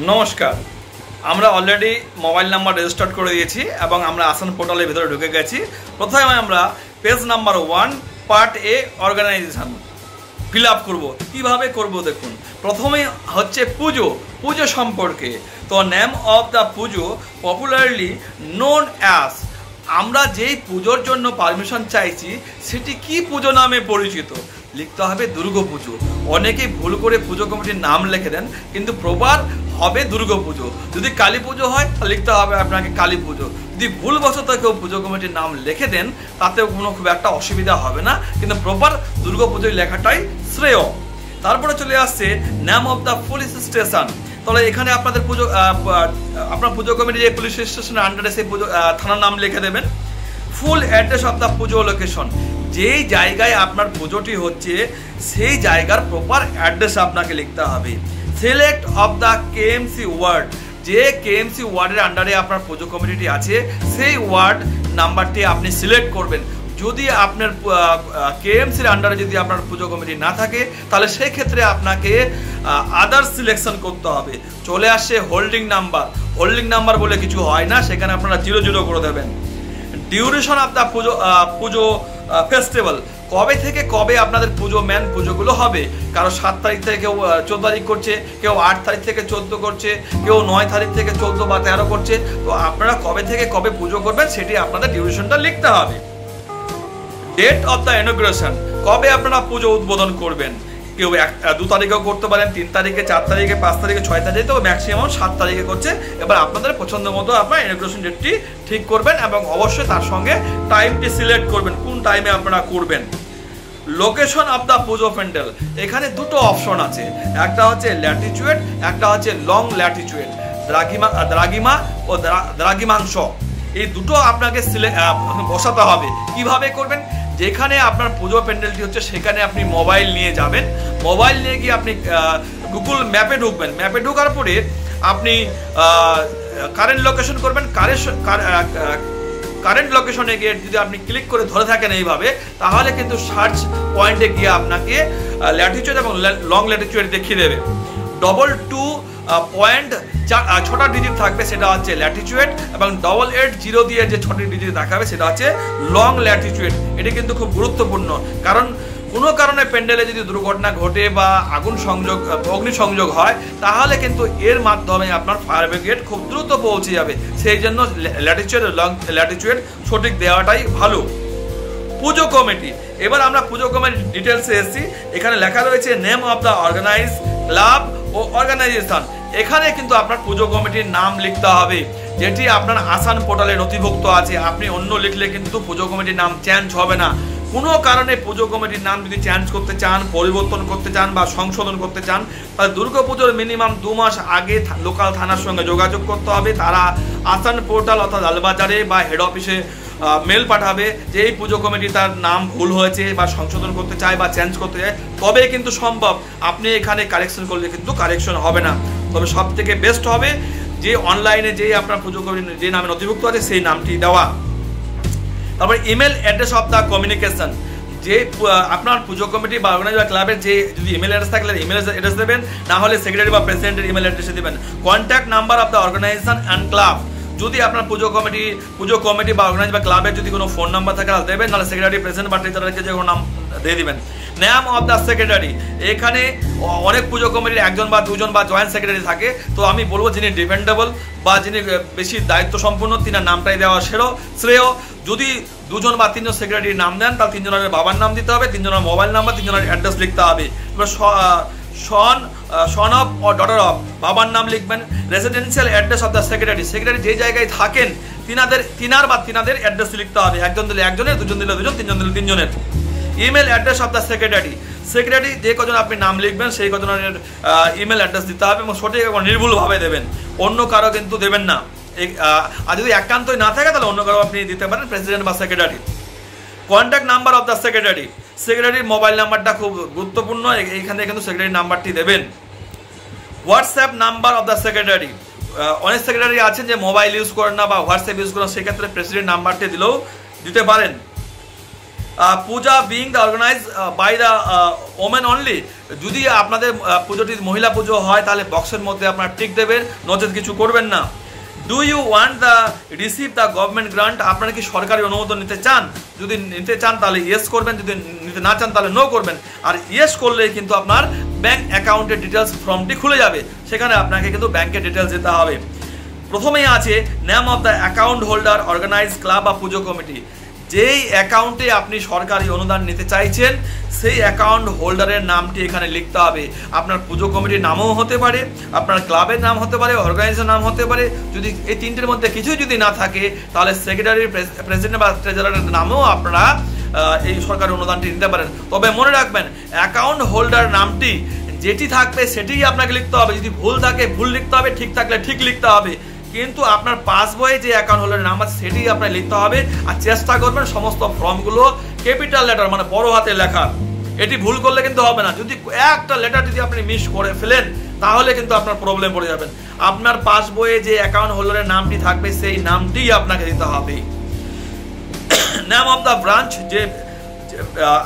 নমস্কার। আমরা already mobile number register করে দিয়েছি এবং আমরা আসান পোর্টালের ভিতরে ঢুকে গেছি। প্রথমে আমরা page number 1 part A organisation fill up করবো। কীভাবে করব দেখুন, প্রথমে হচ্ছে পুজো সম্পর্কে। তো name of the puja popularly known as, আমরা যেই পুজোর জন্য পারমিশন চাইছি সেটি কি পুজো নামে পরিচিত। লিখতে হবে দুর্গাপুজো। অনেকেই ভুল করে পুজো কমিটির নাম লিখে দেন, কিন্তু প্রপার হবে দুর্গাপুজো। যদি কালী পুজো হয় লিখতে হবে আপনাকে কালী পুজো। যদি ভুলবশত কেউ পুজো কমিটির নাম লিখে দেন তাতেও কোনো খুব একটা অসুবিধা হবে না, কিন্তু প্রপার দুর্গাপুজোয় লেখাটাই শ্রেয়। তারপরে চলে আসছে name of the police station. তাহলে এখানে আপনাদের আপনার পুজো কমিটির যে পুলিশ স্টেশনের আন্ডারে সেই পুজো থানার নাম লিখে দেবেন। Full address of the Puja location, যেই জায়গায় আপনার পুজোটি হচ্ছে সেই জায়গার প্রপার অ্যাড্রেস আপনাকে লিখতে হবে। Select of the KMC ward, যে কেএমসি ওয়ার্ডের আন্ডারে আপনার পুজো কমিটিটি আছে সেই ওয়ার্ড নাম্বারটি আপনি সিলেক্ট করবেন। যদি আপনার কেএমসির আন্ডারে যদি আপনার পুজো কমিটি না থাকে তাহলে সেই ক্ষেত্রে আপনাকে আদার্স সিলেকশন করতে হবে। চলে আসছে হোল্ডিং নাম্বার বলে কিছু হয় না, সেখানে আপনারা 00 করে দেবেন। Duration of the Puja festival, কবে থেকে কবে আপনাদের পুজোগুলো হবে। কারো 7 তারিখ থেকে, কেউ 14 তারিখ করছে, কেউ 8 তারিখ থেকে 14 করছে, কেউ 9 তারিখ থেকে 14 বা 13 করছে। তো আপনারা কবে থেকে কবে পুজো করবেন সেটি আপনাদের ডিউরেশনটা লিখতে হবে। ডেট অফ দ্য ইনগ্রেশন, কবে আপনারা পুজো উদ্বোধন করবেন। কেউ 2 তারিখেও করতে পারেন, 3 তারিখে, 4 তারিখে, 5 তারিখে, 6 তারিখে, তো ম্যাক্সিমাম 7 তারিখে করছে। এবার আপনাদের পছন্দ মতো আপনার ইনগ্রেশন ডেটটি ঠিক করবেন এবং অবশ্যই তার সঙ্গে টাইমটি সিলেক্ট করবেন, কোন টাইমে আপনারা করবেন। লোকেশন অফ দ্য পুজো প্যান্ডেল, এখানে দুটো অপশন আছে, একটা হচ্ছে ল্যাটিচুয়েড, একটা হচ্ছে লং ল্যাটিচুয়েড। দ্রাঘিমা ও দ্রাঘিমাংশ, এই দুটো আপনাকে বসাতে হবে। কিভাবে করবেন, যেখানে আপনার পুজো প্যান্ডেলটি হচ্ছে সেখানে আপনি মোবাইল নিয়ে যাবেন। মোবাইল নিয়ে গিয়ে আপনি গুগল ম্যাপে ঢুকবেন। ম্যাপে ঢোকার পরে আপনি কারেন্ট লোকেশন করবেন। কারেন্ট লোকেশনে গিয়ে যদি আপনি ক্লিক করে ধরে থাকেন এইভাবে, তাহলে কিন্তু সার্চ পয়েন্টে গিয়ে আপনাকে ল্যাটিচুয়েড এবং লং ল্যাটিচুয়েড দেখিয়ে দেবে। 22.6টা ডিজিট থাকবে, সেটা হচ্ছে ল্যাটিচুয়েড, এবং 880 দিয়ে যে 6টি ডিজিট দেখাবে সেটা হচ্ছে লং ল্যাটিচুয়েড। এটি কিন্তু খুব গুরুত্বপূর্ণ, কারণ কোনো কারণে প্যান্ডেলে যদি দুর্ঘটনা ঘটে বা অগ্নিসংযোগ হয় তাহলে কিন্তু এর মাধ্যমে আপনার ফায়ার ব্রিগেড খুব দ্রুত পৌঁছে যাবে। সেই জন্য ল্যাটিচুয়েড লং ল্যাটিচুয়েড সঠিক দেওয়াটাই ভালো। পুজো কমিটি, এবার আমরা পুজো কমিটির ডিটেলসে এসেছি। এখানে লেখা রয়েছে name of the organise club ও অর্গানাইজেশন। এখানে কিন্তু আপনার পুজো কমিটির নাম লিখতে হবে, যেটি আপনার আসান পোর্টালে নথিভুক্ত আছে। আপনি অন্য লিখলে কিন্তু পুজো কমিটির নাম চেঞ্জ হবে না। কোনো কারণে পুজো কমিটির নাম যদি চেঞ্জ করতে চান, পরিবর্তন করতে চান বা সংশোধন করতে চান, তাহলে দুর্গাপুজোর মিনিমাম 2 মাস আগে লোকাল থানার সঙ্গে যোগাযোগ করতে হবে। তারা আসান পোর্টাল অর্থাৎ লালবাজারে বা হেড অফিসে মেল পাঠাবে যে এই পুজো কমিটি তার নাম ভুল হয়েছে বা সংশোধন করতে চায় বা চেঞ্জ করতে চায়, তবে কিন্তু সম্ভব। আপনি এখানে কারেকশন করলে কিন্তু কারেকশন হবে না। তবে সব থেকে বেস্ট হবে যে অনলাইনে যেই আপনার পুজো কমিটি যে নামে নথিভুক্ত আছে সেই নামটি দেওয়া। তারপর email address of the communication, যে আপনার পুজো কমিটি বা অর্গানাইজার ক্লাবের যে যদি ইমেল অ্যাড্রেস থাকলে ইমেল অ্যাড্রেস দেবেন, না হলে সেক্রেটারি বা প্রেসিডেন্টের ইমেল অ্যাড্রেসে দেবেন। Contact number of the organisation and club, যদি আপনার পুজো কমিটি বা অর্গানাইজ বা ক্লাবের যদি কোনো ফোন নাম্বার থাকে তাহলে দেবেন, নাহলে সেক্রেটারি, প্রেসিডেন্ট বা ট্রেজারারকে যে কোনো নাম দিয়ে দিবেন। নেম অফ দ্য সেক্রেটারি, এখানে অনেক পুজো কমিটির 1 বা 2 বা জয়েন্ট সেক্রেটারি থাকে। তো আমি বলবো যিনি ডিপেন্ডেবল বা যিনি বেশি দায়িত্ব সম্পন্ন তিনার নামটাই দেওয়া শ্রেয়। যদি 2 বা 3 সেক্রেটারির নাম দেন তাহলে 3 জনের বাবার নাম দিতে হবে, 3 জনের মোবাইল নাম্বার, 3 জনের অ্যাড্রেস লিখতে হবে। এবার সন অফ ও ডটার অফ, বাবার নাম লিখবেন। Residential address of the secretary যে জায়গায় থাকেন তিনাদের অ্যাড্রেস লিখতে হবে। 1 দিলে 1জনের, 2 দিলে 2জন, 3 দিলে 3জনের। Email address of the secretary যে কজন আপনি নাম লিখবেন সেই কজনের ইমেল অ্যাড্রেস দিতে হবে এবং সঠিক এবং নির্ভুলভাবে দেবেন, অন্য কারো কিন্তু দেবেন না। আর যদি একান্তই না থাকে তাহলে অন্য কারো আপনি দিতে পারেন, প্রেসিডেন্ট বা secretary. Contact number of the সেক্রেটারির মোবাইল নাম্বারটা খুব গুরুত্বপূর্ণ, এইখানে কিন্তু সেক্রেটারির নাম্বারটি দেবেন। WhatsApp number of the secretary, অনেক সেক্রেটারি আছেন যে মোবাইল ইউজ করেন না বা হোয়াটসঅ্যাপ ইউজ করেন, সেক্ষেত্রে প্রেসিডেন্ট নাম্বারটি দিতে পারেন। Puja being the organize by the women only, যদি আপনাদের পুজোটি মহিলা পুজো হয় তাহলে বক্সের মধ্যে আপনারা টিক দেবেন, নচেত কিছু করবেন না। Do you want the receive the government grant, আপনারা কি সরকারি অনুমোদন নিতে চান? যদি নিতে চান তাহলে ইয়েস করবেন, যদি নিতে না চান তাহলে নো করবেন। আর ইয়েস করলে কিন্তু আপনার ব্যাঙ্ক অ্যাকাউন্টের ডিটেলস ফর্মটি খুলে যাবে, সেখানে আপনাকে কিন্তু ব্যাংকের ডিটেলস দিতে হবে। প্রথমেই আছে name of the account holder organize club বা পুজো কমিটি, যেই অ্যাকাউন্টে আপনি সরকারি অনুদান নিতে চাইছেন সেই অ্যাকাউন্ট হোল্ডারের নামটি এখানে লিখতে হবে। আপনার পুজো কমিটির নামও হতে পারে, আপনার ক্লাবের নাম হতে পারে, অর্গানাইজেশন নাম হতে পারে। যদি এই তিনটের মধ্যে কিছুই যদি না থাকে তাহলে সেক্রেটারি, প্রেসিডেন্ট বা ট্রেজারারের নামেও আপনারা এই সরকারি অনুদানটি নিতে পারেন। তবে মনে রাখবেন অ্যাকাউন্ট হোল্ডার নামটি যেটি থাকবে সেটিই আপনাকে লিখতে হবে। যদি ভুল থাকে ভুল লিখতে হবে, ঠিক থাকলে ঠিক লিখতে হবে, কিন্তু আপনার পাসবইয়ে যে অ্যাকাউন্ট হোল্ডারের নাম আছে সেটি আপনার লিখতে হবে। আর চেষ্টা করবেন সমস্ত ফর্মগুলো ক্যাপিটাল লেটার মানে বড় হাতে লেখা, এটি ভুল করলে কিন্তু হবে না। যদি একটা লেটার যদি আপনি মিস করে ফেলেন তাহলে কিন্তু আপনার প্রবলেম পড়ে যাবেন। আপনার পাসবইয়ে যে অ্যাকাউন্ট হোল্ডারের নামটি থাকবে সেই নামটিই আপনাকে দিতে হবে। নেম অফ দ্য ব্রাঞ্চ, যে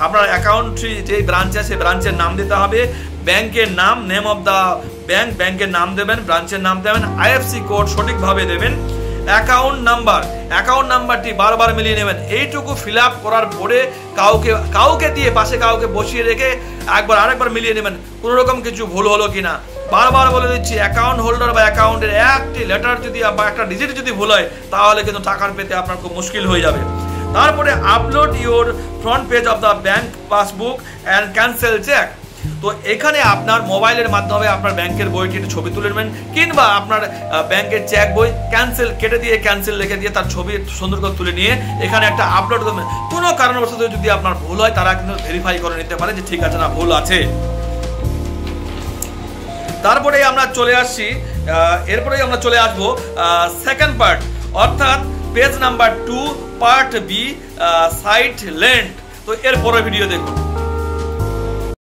আপনার অ্যাকাউন্টটি যে ব্রাঞ্চ আছে সেই ব্রাঞ্চের নাম দিতে হবে। ব্যাংকের নাম, নেম অফ দ্য ব্যাংক, ব্যাংকের নাম দেবেন, ব্রাঞ্চের নাম দেবেন, আইএফসি কোড সঠিকভাবে দেবেন। অ্যাকাউন্ট নাম্বারটি বারবার মিলিয়ে নেবেন। এইটুকু ফিল আপ করার পরে কাউকে দিয়ে পাশে কাউকে বসিয়ে রেখে আরেকবার মিলিয়ে নেবেন কোনো রকম কিছু ভুল হলো কিনা। বারবার বলে দিচ্ছি অ্যাকাউন্ট হোল্ডার বা অ্যাকাউন্টের একটি লেটার যদি বা একটা ডিজিট যদি ভুল হয় তাহলে কিন্তু টাকার পেতে আপনার খুব মুশকিল হয়ে যাবে। তারপরে upload your front page of the bank passbook and cancel check. তো এখানে আপনার মোবাইলের মাধ্যমে আপনার ব্যাংকের বইটি ছবি তুলে নেবেন, কিংবা আপনার ব্যাংকের চেক বই ক্যান্সেল কেটে দিয়ে ক্যান্সেল লিখে দিয়ে তার ছবি সুন্দর করে তুলে নিয়ে এখানে একটা আপলোড করবেন। কোনো কারণবশত যদি আপনার ভুল হয় তারা কিন্তু ভেরিফাই করে নিতে পারে যে ঠিক আছে না ভুল আছে। তারপরে আমরা চলে আসছি, এরপরেই আমরা চলে আসবো সেকেন্ড পার্ট, অর্থাৎ page number 2 part B site length. তো এর পরের ভিডিও দেখুন।